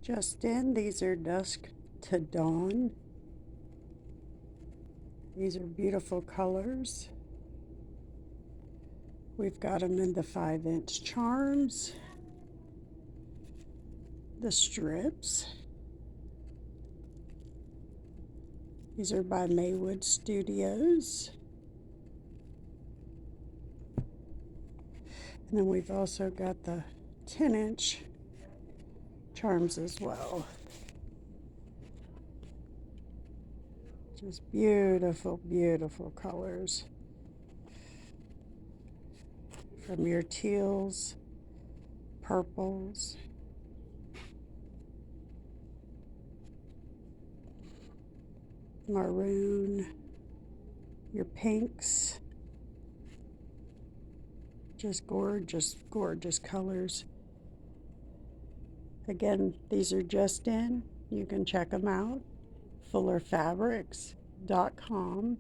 Just in, these are Dusk to Dawn. These are beautiful colors. We've got them in the 5-inch charms, the strips. These are by Maywood Studios. And then we've also got the 10-inch charms as well. Just beautiful, beautiful colors. From your teals, purples, maroon, your pinks. Just gorgeous, gorgeous colors. Again, these are just in. You can check them out. fullerfabrics.com.